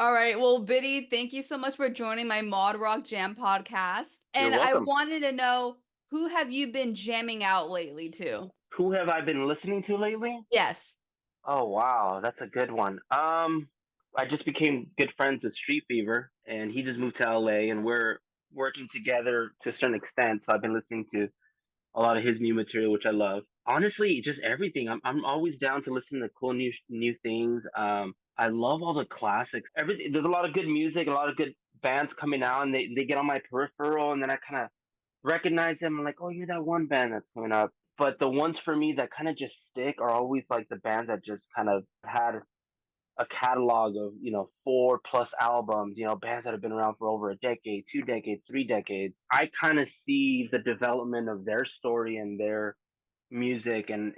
All right. Well, Biddy, thank you so much for joining my Mod Rock Jam podcast. You're And I welcome. wanted to know, who have you been jamming out lately to? Who have I been listening to lately? Yes. Oh wow, that's a good one. I just became good friends with Street Fever, and he just moved to LA, and we're working together to a certain extent. So I've been listening to a lot of his new material, which I love. Honestly, just everything. I'm always down to listen to cool new things. I love all the classics. Everything. There's a lot of good music, a lot of good bands coming out, and they get on my peripheral, and then I kind of recognize them. I'm like, oh, you're that one band that's coming up. But the ones for me that kind of just stick are always like the bands that just kind of had a catalog of 4+ albums. Bands that have been around for over a decade, 2 decades, 3 decades. I kind of see the development of their story and their music, and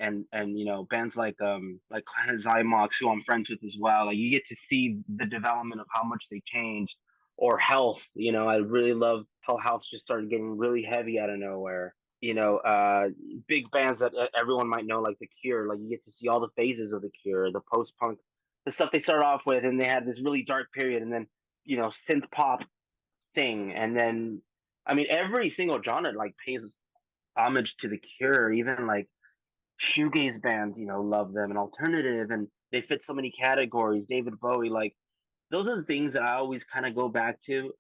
bands like Clan Zymox, who I'm friends with as well. Like, you get to see the development of how much they changed. Or Health. I really love how Health just started getting really heavy out of nowhere. Big bands that everyone might know, like The Cure. Like, you get to see all the phases of The Cure, the post punk, the stuff they started off with, and they had this really dark period, and then synth pop thing, and then I mean every single genre like pays homage to The Cure. Even like shoegaze bands, love them, and alternative, and they fit so many categories. David Bowie, like, those are the things that I always kind of go back to.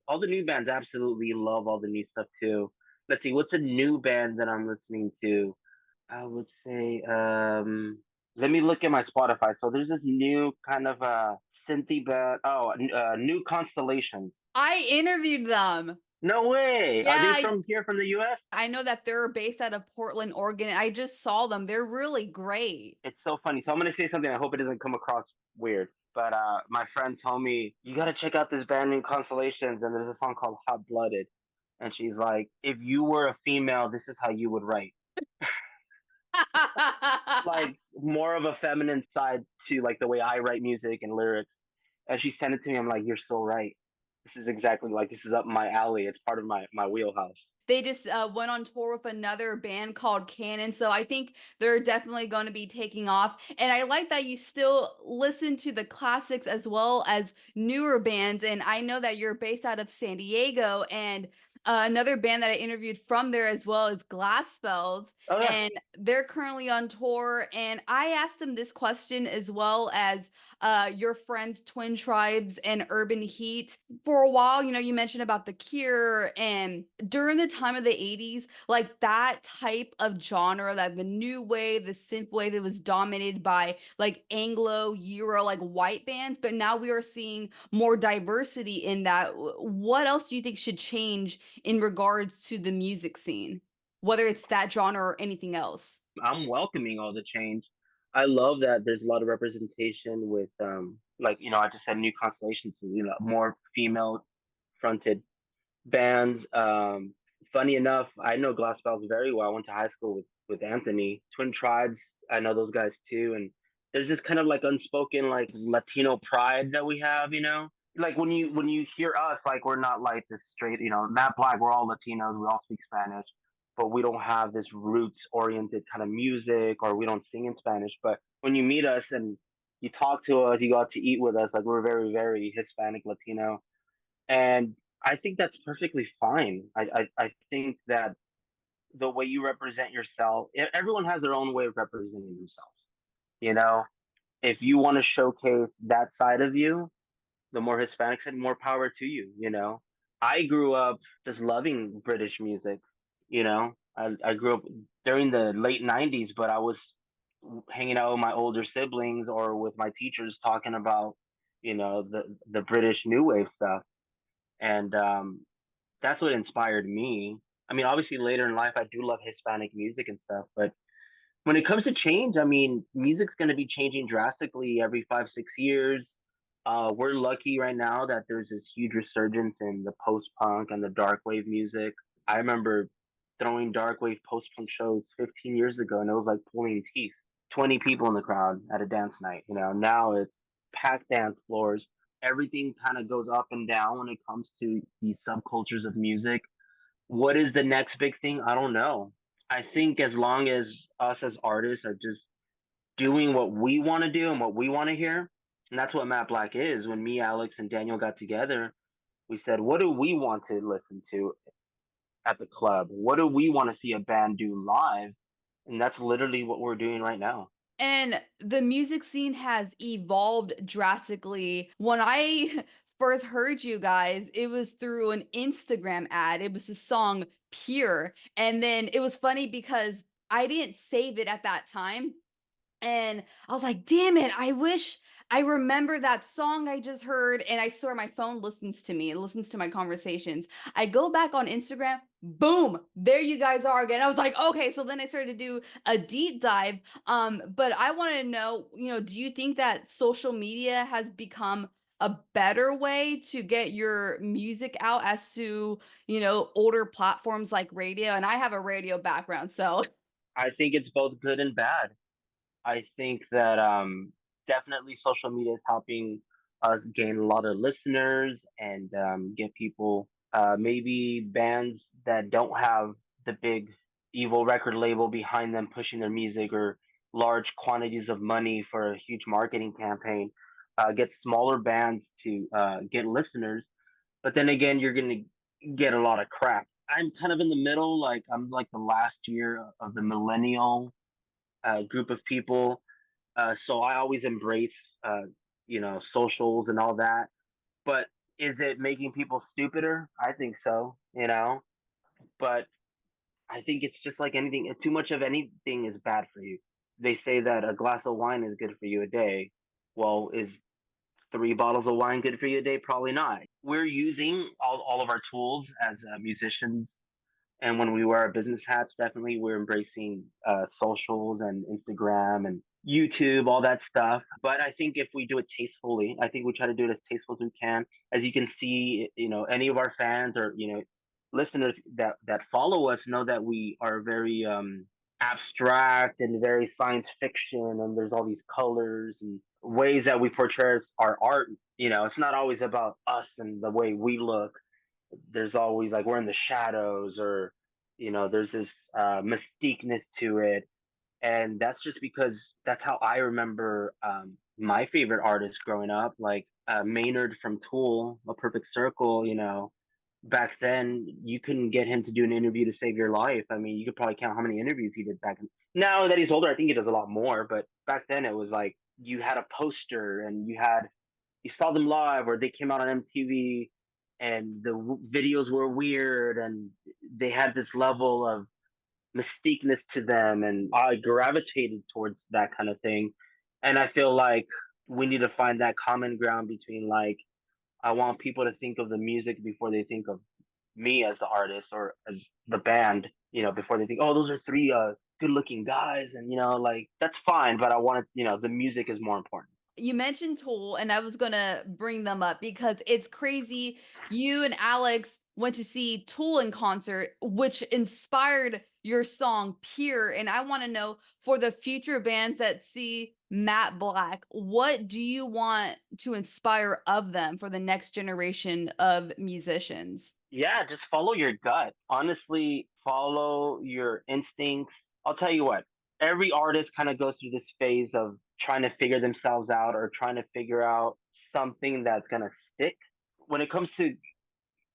All the new bands, absolutely love all the new stuff too. Let's see, what's a new band that I'm listening to? I would say, let me look at my Spotify. So there's this new kind of synthy band. Oh, New Constellations. I interviewed them. No way. Are they Yeah, from here, from the U.S.? I know that they're based out of Portland, Oregon. I just saw them. They're really great. It's so funny. So I'm gonna say something. I hope it doesn't come across weird. But my friend told me you gotta check out this band New Constellations, and there's a song called Hot Blooded, and she's like, if you were a female, this is how you would write. Like, more of a feminine side to like the way I write music and lyrics. And she sent it to me. I'm like, you're so right. This is exactly, like, this is up my alley. It's part of my wheelhouse. They just went on tour with another band called Canon, so I think they're definitely going to be taking off. And I like that you still listen to the classics as well as newer bands. And I know that you're based out of San Diego, and another band that I interviewed from there as well is Glass Spells, Oh yeah. and they're currently on tour. And I asked them this question as well as your friends Twin Tribes and Urban Heat. For a while, you mentioned about The Cure, and during the time of the 80s, like that type of genre, that the new wave, the synth wave, it was dominated by like Anglo, Euro, like white bands, but now we are seeing more diversity in that. What else do you think should change in regards to the music scene, whether it's that genre or anything else? I'm welcoming all the change. I love that there's a lot of representation with like, I just said New Constellations, more female fronted bands. Funny enough, I know Glass Bells very well. I went to high school with Anthony. Twin Tribes, I know those guys too. And there's this kind of like unspoken like Latino pride that we have, Like, when you hear us, like, we're not like this straight, Matt Black, we're all Latinos, we all speak Spanish, but we don't have this roots oriented kind of music, or we don't sing in Spanish. But when you meet us and you talk to us, you go out to eat with us, like, we're very, very Hispanic Latino. And I think that's perfectly fine. I think that the way you represent yourself, everyone has their own way of representing themselves. You know, if you want to showcase that side of you, the more Hispanic side, more power to you. I grew up just loving British music. I grew up during the late '90s, but I was hanging out with my older siblings or with my teachers talking about, the British new wave stuff, and that's what inspired me. I mean, obviously later in life, I do love Hispanic music and stuff, but when it comes to change, I mean, music's going to be changing drastically every 5, 6 years. We're lucky right now that there's this huge resurgence in the post punk and the dark wave music. I remember throwing dark wave post punk shows 15 years ago, and it was like pulling teeth. 20 people in the crowd at a dance night. Now it's packed dance floors. Everything kind of goes up and down when it comes to these subcultures of music. What is the next big thing? I don't know. I think as long as us as artists are just doing what we want to do and what we want to hear, And that's what Matt Black is. When me, Alex, and Daniel got together, we said, what do we want to listen to at the club? What do we want to see a band do live? And that's literally what we're doing right now. And the music scene has evolved drastically. When I first heard you guys, it was through an Instagram ad. It was the song Pure. And then it was funny because I didn't save it at that time. And I was like, damn it, I wish I remember that song I just heard. And I swear my phone listens to me, it listens to my conversations. I go back on Instagram, boom, there you guys are again. I was like, okay, so then I started to do a deep dive. But I want to know, do you think that social media has become a better way to get your music out as to, older platforms like radio? And I have a radio background, so I think it's both good and bad. I think that definitely social media is helping us gain a lot of listeners and get people, maybe bands that don't have the big evil record label behind them pushing their music or large quantities of money for a huge marketing campaign, get smaller bands to get listeners. But then again, you're going to get a lot of crap. I'm kind of in the middle, like I'm like the last year of the millennial group of people, so I always embrace, socials and all that. But is it making people stupider? I think so, But I think it's just like anything. Too much of anything is bad for you. They say that a glass of wine is good for you a day. Well, is 3 bottles of wine good for you a day? Probably not. We're using all of our tools as musicians, and when we wear our business hats, definitely we're embracing socials and Instagram and YouTube, all that stuff. But I think if we do it tastefully, I think we try to do it as tasteful as we can. As you can see, any of our fans or listeners that follow us know that we are very abstract and very science fiction, and there's all these colors and ways that we portray our art. It's not always about us and the way we look. There's always like we're in the shadows, or there's this mystiqueness to it. And that's just because that's how I remember my favorite artists growing up, like Maynard from Tool, A Perfect Circle. Back then you couldn't get him to do an interview to save your life. I mean, you could probably count how many interviews he did back then. Now that he's older, I think he does a lot more, but back then it was like you had a poster and you saw them live, or they came out on MTV, and the videos were weird, and they had this level of mystiqueness to them, and I gravitated towards that kind of thing. And I feel like we need to find that common ground between, like, I want people to think of the music before they think of me as the artist or as the band, before they think, oh, those are three good looking guys, and like that's fine, but I want to, the music is more important. you mentioned Tool, and I was gonna bring them up because it's crazy. You and Alex went to see Tool in concert, which inspired your song Pure. And I want to know, for the future bands that see Matt Black, what do you want to inspire of them for the next generation of musicians? Yeah, just follow your gut. Honestly, follow your instincts. I'll tell you what, every artist kind of goes through this phase of trying to figure themselves out or trying to figure out something that's going to stick. When it comes to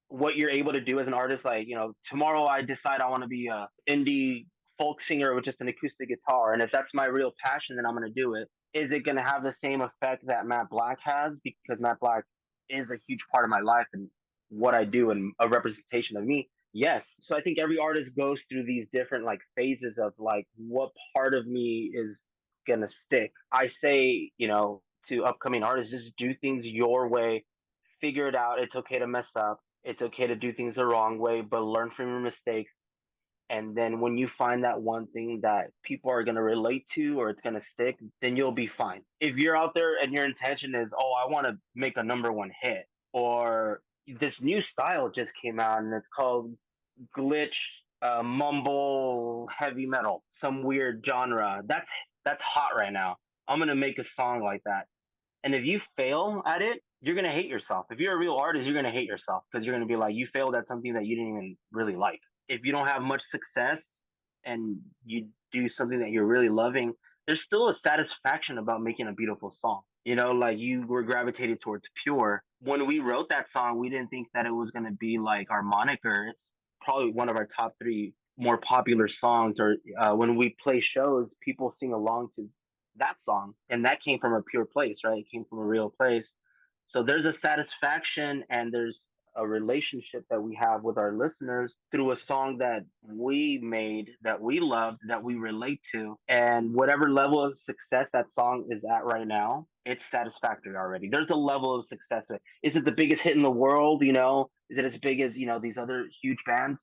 what you're able to do as an artist, like, tomorrow I decide I want to be a indie folk singer with just an acoustic guitar. And if that's my real passion, then I'm going to do it. Is it going to have the same effect that Matt Black has? Because Matt Black is a huge part of my life and what I do and a representation of me. Yes. So I think every artist goes through these different like phases of like what part of me is going to stick. I say, to upcoming artists, just do things your way, figure it out. It's okay to mess up. It's okay to do things the wrong way, but learn from your mistakes. And then when you find that one thing that people are going to relate to or it's going to stick, then you'll be fine. If you're out there and your intention is, oh, I want to make a number 1 hit, or this new style just came out and it's called glitch, mumble, heavy metal, some weird genre. That's hot right now. I'm going to make a song like that. And if you fail at it, you're gonna hate yourself. If you're a real artist, you're gonna hate yourself because you're gonna be like, you failed at something that you didn't even really like. If you don't have much success and you do something that you're really loving, there's still a satisfaction about making a beautiful song. You know, like you were gravitated towards pure. When we wrote that song, we didn't think that it was going to be like our moniker. It's probably one of our top three more popular songs. Or when we play shows, people sing along to that song. And that came from a pure place, right? It came from a real place. So there's a satisfaction and there's a relationship that we have with our listeners through a song that we made, that we loved, that we relate to. And whatever level of success that song is at right now, it's satisfactory already. There's a level of success. Is it the biggest hit in the world? You know, is it as big as, you know, these other huge bands?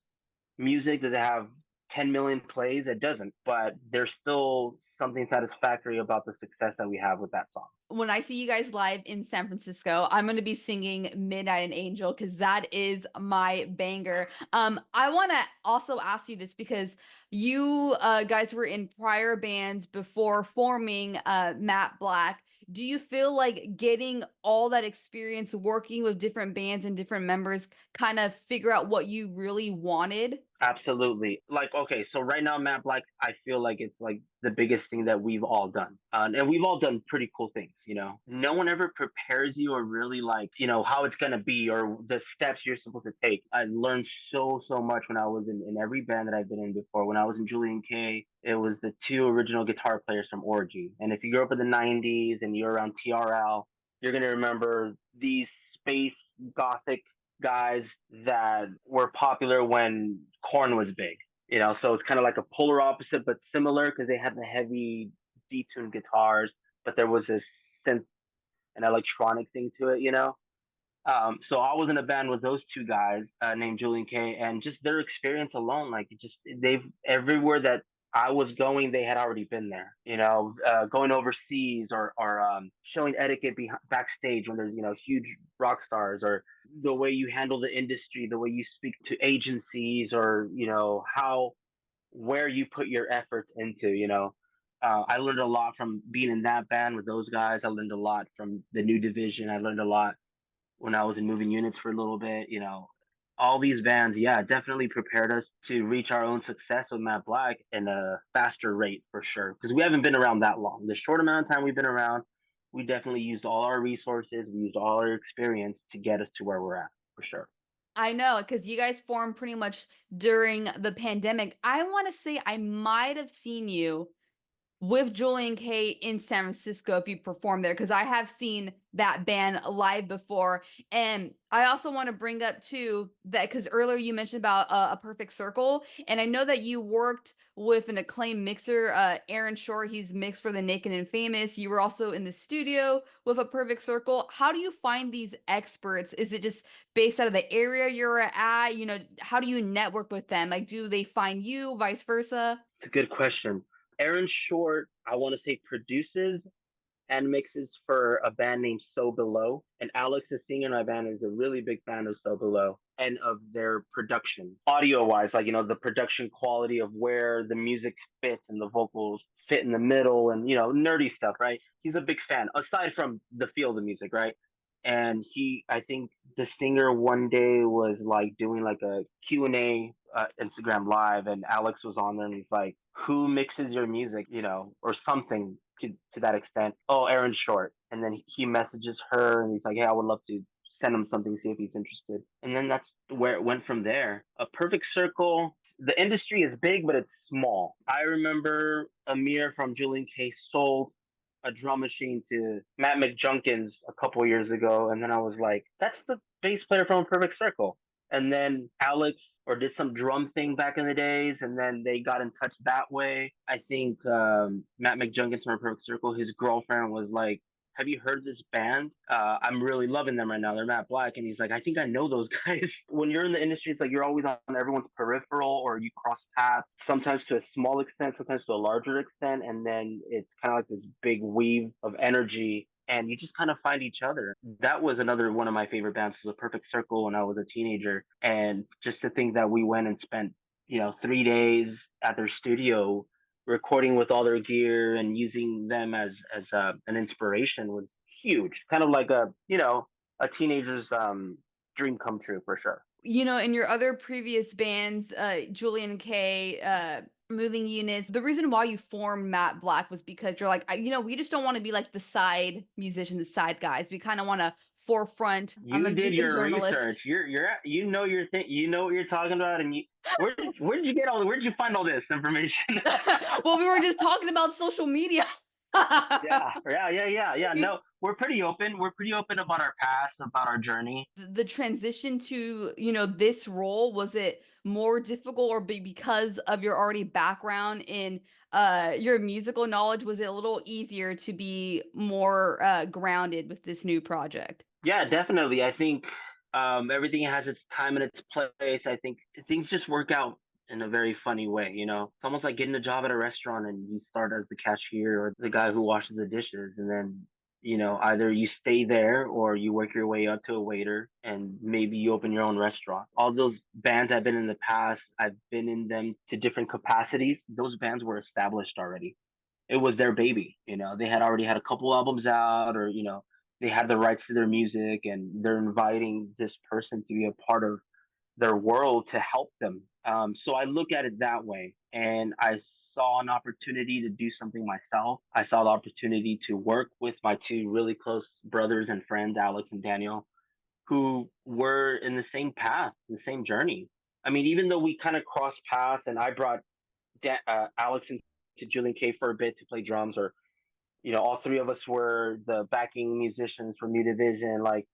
Music, does it have 10 million plays? It doesn't, but there's still something satisfactory about the success that we have with that song. When I see you guys live in San Francisco, I'm going to be singing Midnight and Angel because that is my banger. I want to also ask you this because you guys were in prior bands before forming Matt Black. Do you feel like getting all that experience working with different bands and different members kind of figure out what you really wanted? Absolutely. Like, okay, so right now, Matt Black, I feel like it's like the biggest thing that we've all done. And we've all done pretty cool things, you know. No one ever prepares you or really like, you know, how it's going to be or the steps you're supposed to take. I learned so much when I was in every band that I've been in before. When I was in Julian K, it was the two original guitar players from Orgy. And if you grew up in the 90s and you're around TRL, you're going to remember these space gothic guys that were popular when Korn was big. You know, so it's kind of like a polar opposite, but similar because they had the heavy detuned guitars, but there was this synth and electronic thing to it. You know, so I was in a band with those two guys named Julian K, and just their experience alone, like it just they've everywhere that I was going, they had already been there. You know, going overseas or showing etiquette backstage when there's, you know, huge rock stars, or the way you handle the industry, the way you speak to agencies, or you know how where you put your efforts into. You know, I learned a lot from being in that band with those guys. I learned a lot from the New Division. I learned a lot when I was in moving units for a little bit. You know, all these bands, yeah, definitely prepared us to reach our own success with Matt Black in a faster rate for sure. Because we haven't been around that long. The short amount of time we've been around, we definitely used all our resources, we used all our experience to get us to where we're at for sure. I know, because you guys formed pretty much during the pandemic. I want to say I might have seen you with Julian K in San Francisco if you perform there, because I have seen that band live before. And I also want to bring up too that because earlier you mentioned about a perfect circle, and I know that you worked with an acclaimed mixer, Aaron Shore. He's mixed for the Naked and Famous. You were also in the studio with a perfect circle. How do you find these experts? Is it just based out of the area you're at? You know, how do you network with them? Like, do they find you, vice versa? It's a good question. Aaron Short, I want to say, produces and mixes for a band named So Below. And Alex, the singer in my band, is a really big fan of So Below and of their production. Audio wise, like, you know, the production quality of where the music fits and the vocals fit in the middle and, you know, nerdy stuff, right? He's a big fan, aside from the feel of the music, right? And I think the singer one day was like doing like a Q&A Instagram live, and Alex was on there and he's like, who mixes your music, you know, or something to that extent. Oh, Aaron Short. And then he messages her and he's like, hey, I would love to send him something, see if he's interested. And then that's where it went from there. A perfect circle. The industry is big, but it's small. I remember Amir from Julian K sold a drum machine to Matt McJunkins a couple years ago, and then I was like, "That's the bass player from Perfect Circle." And then Alex or did some drum thing back in the days, and then they got in touch that way. I think Matt McJunkins from Perfect Circle, his girlfriend was like, have you heard this band? I'm really loving them right now. They're Matt Black. And he's like, I think I know those guys. When you're in the industry, it's like you're always on everyone's peripheral or you cross paths, sometimes to a small extent, sometimes to a larger extent. And then it's kind of like this big weave of energy and you just kind of find each other. That was another one of my favorite bands, was a Perfect Circle when I was a teenager. And just to think that we went and spent, you know, 3 days at their studio recording with all their gear and using them as an inspiration was huge. Kind of like a, you know, a teenager's dream come true for sure. You know, in your other previous bands, Julian K, moving units. The reason why you formed Matt Black was because you're like, we just don't want to be like the side musician, the side guys. We kind of want to forefront. I'm a You did music your journalist. research. You know your thing. You know what you're talking about. And where did you get all? Where did you find all this information? Well, we were just talking about social media. Yeah. No, we're pretty open. We're pretty open about our past, about our journey. The transition to this role, was it more difficult, or because of your already background in your musical knowledge, was it a little easier to be more grounded with this new project? Yeah, definitely. I think everything has its time and its place. I think things just work out in a very funny way. It's almost like getting a job at a restaurant and you start as the cashier or the guy who washes the dishes, and then either you stay there or you work your way up to a waiter and maybe you open your own restaurant. All those bands I've been in the past, I've been in them to different capacities. Those bands were established already. It was their baby. They had already had a couple albums out, or they had the rights to their music, and they're inviting this person to be a part of their world to help them. So I look at it that way, and I saw an opportunity to do something myself. I saw the opportunity to work with my two really close brothers and friends, Alex and Daniel, who were in the same path, the same journey. I mean, even though we kind of crossed paths, and I brought Alex into Julian K for a bit to play drums, or all three of us were the backing musicians for New Division. Like,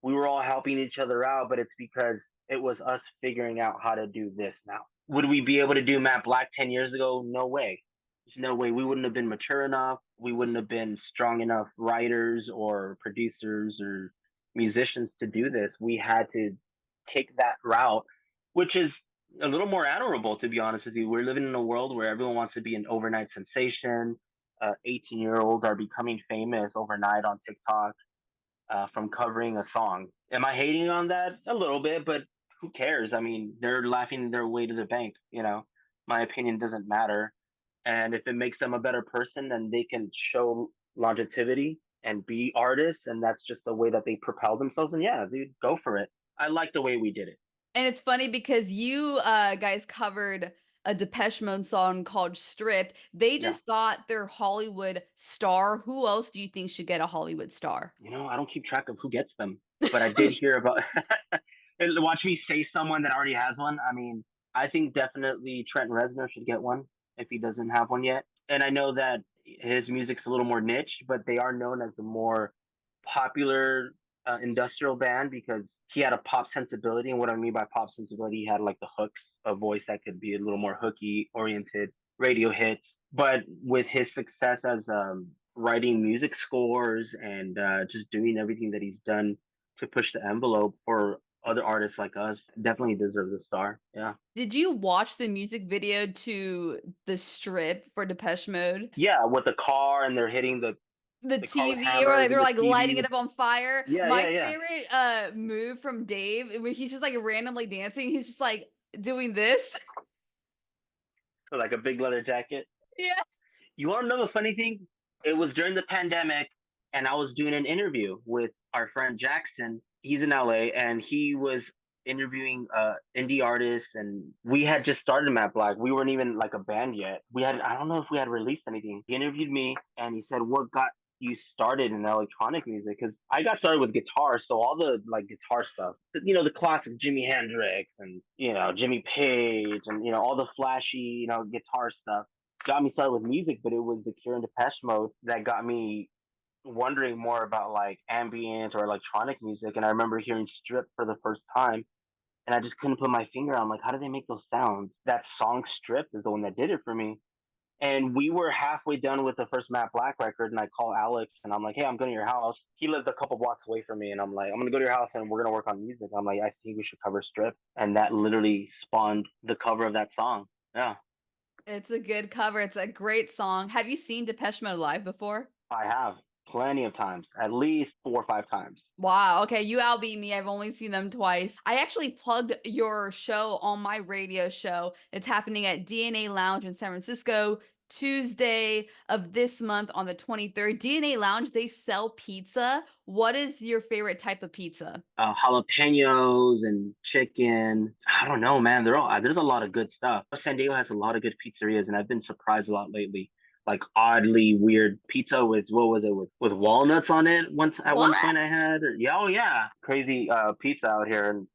we were all helping each other out, but it's because it was us figuring out how to do this now. Would we be able to do Matt Black 10 years ago? No way. There's no way. We wouldn't have been mature enough. We wouldn't have been strong enough writers or producers or musicians to do this. We had to take that route, which is a little more admirable, to be honest with you. We're living in a world where everyone wants to be an overnight sensation. 18-year-olds are becoming famous overnight on TikTok from covering a song. Am I hating on that? A little bit, but who cares? I mean, they're laughing their way to the bank. My opinion doesn't matter. And if it makes them a better person, then they can show longevity and be artists. And that's just the way that they propel themselves. And yeah, dude, go for it. I like the way we did it. And it's funny because you guys covered a Depeche Mode song called Stripped. They Yeah. just got their Hollywood star. Who else do you think should get a Hollywood star? I don't keep track of who gets them, but I did hear about. Watch me say someone that already has one. I mean, I think definitely Trent Reznor should get one if he doesn't have one yet. And I know that his music's a little more niche, but they are known as the more popular industrial band because he had a pop sensibility. And what I mean by pop sensibility, he had like the hooks, a voice that could be a little more hooky oriented, radio hits. But with his success as writing music scores and just doing everything that he's done to push the envelope for other artists like us, definitely deserves a star. Yeah. Did you watch the music video to The Strip for Depeche Mode? Yeah, with the car and they're hitting The the car with TV, or hammers like and they're the like lighting TV. it up on fire. Yeah, My yeah. favorite move from Dave, when he's just like randomly dancing, he's just like doing this. Like a big leather jacket. Yeah. You want to know the funny thing? It was during the pandemic, and I was doing an interview with our friend Jackson. He's in LA, and he was interviewing indie artists, and we had just started Matt Black. We weren't even like a band yet. I don't know if we had released anything. He interviewed me, and he said, "What got you started in electronic music?" Because I got started with guitar, so all the like guitar stuff, the classic Jimi Hendrix and Jimmy Page and all the flashy guitar stuff got me started with music, but it was the Cure and Depeche Mode that got me wondering more about like ambient or electronic music. And I remember hearing Strip for the first time, and I just couldn't put my finger on like how do they make those sounds. That song Strip is the one that did it for me. And we were halfway done with the first Matt Black record, and I call Alex and I'm like, "Hey, I'm going to your house." He lived a couple blocks away from me, and I'm like, "I'm gonna go to your house and we're gonna work on music." I'm like, "I think we should cover Strip," and that literally spawned the cover of that song. Yeah. It's a good cover. It's a great song. Have you seen Depeche Mode live before? I have plenty of times, at least 4 or 5 times. Wow. Okay, you outbeat me. I've only seen them twice. I actually plugged your show on my radio show. It's happening at DNA Lounge in San Francisco Tuesday of this month on the 23rd, DNA Lounge, they sell pizza. What is your favorite type of pizza? Jalapenos and chicken. I don't know, man. There's a lot of good stuff. San Diego has a lot of good pizzerias, and I've been surprised a lot lately. Like oddly weird pizza with what was it with walnuts on it? Once at one point I What? had, yeah, oh yeah, crazy pizza out here, and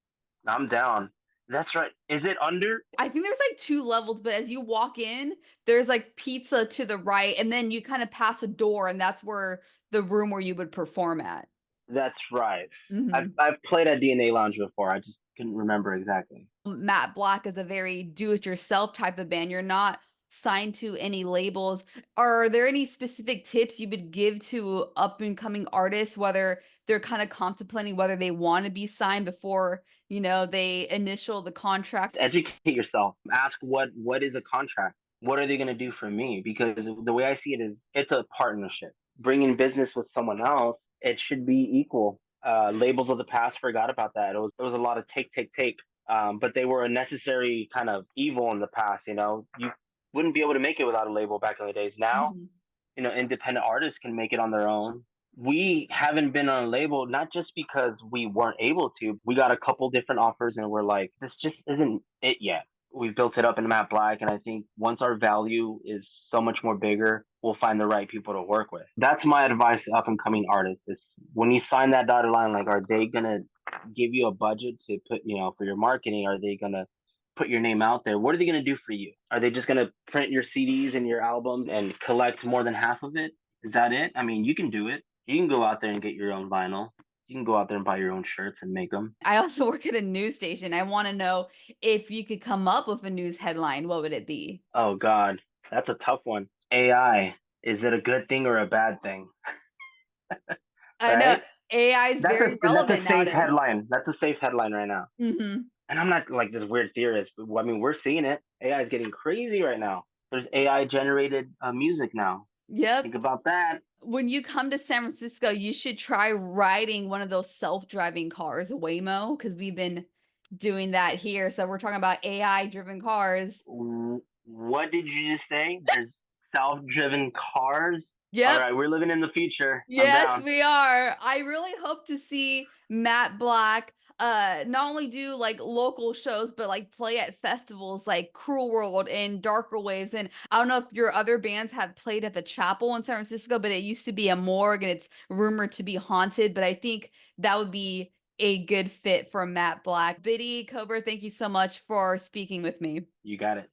I'm down. That's right. Is it under? I think there's like two levels, but as you walk in, there's like pizza to the right, and then you kind of pass a door, and that's where the room where you would perform at. That's right. Mhm. I've played at DNA Lounge before. I just couldn't remember exactly. Matt Black is a very do-it-yourself type of band. You're not signed to any labels. Are there any specific tips you would give to up-and-coming artists, whether they're kind of contemplating whether they want to be signed before, they initial the contract? Educate yourself. Ask what is a contract? What are they going to do for me? Because the way I see it is, it's a partnership. Bringing business with someone else, it should be equal. Labels of the past forgot about that. It was a lot of take. But they were a necessary kind of evil in the past. You wouldn't be able to make it without a label back in the days. Now, Mhm. independent artists can make it on their own. We haven't been on a label, not just because we weren't able to. We got a couple different offers and we're like, this just isn't it yet. We've built it up in Matt Black, and I think once our value is so much more bigger, we'll find the right people to work with. That's my advice to up and coming artists is when you sign that dotted line, like, are they gonna give you a budget to put, for your marketing? Are they gonna put your name out there? What are they going to do for you? Are they just going to print your CDs and your albums and collect more than half of it? Is that it? I mean, you can do it. You can go out there and get your own vinyl. You can go out there and buy your own shirts and make them. I also work at a news station. I want to know if you could come up with a news headline, what would it be? Oh God, that's a tough one. AI, is it a good thing or a bad thing? I know Right? AI is very That's a relevant safe nowadays. headline. That's a safe headline right now. Mhm. And I'm not like this weird theorist, but I mean, we're seeing it. AI is getting crazy right now. There's AI generated music now. Yep. Think about that. When you come to San Francisco, you should try riding one of those self-driving cars, Waymo, because we've been doing that here. So we're talking about AI-driven cars. What did you just say? There's self-driven cars? All Yep. right, we're living in the future. I'm Yes, down. we are. I really hope to see Matt Black not only do like local shows but like play at festivals like Cruel World and Darker Waves. And I don't know if your other bands have played at the Chapel in San Francisco, but it used to be a morgue and it's rumored to be haunted, but I think that would be a good fit for Matt Black. Biddy Cobra, thank you so much for speaking with me. You got it.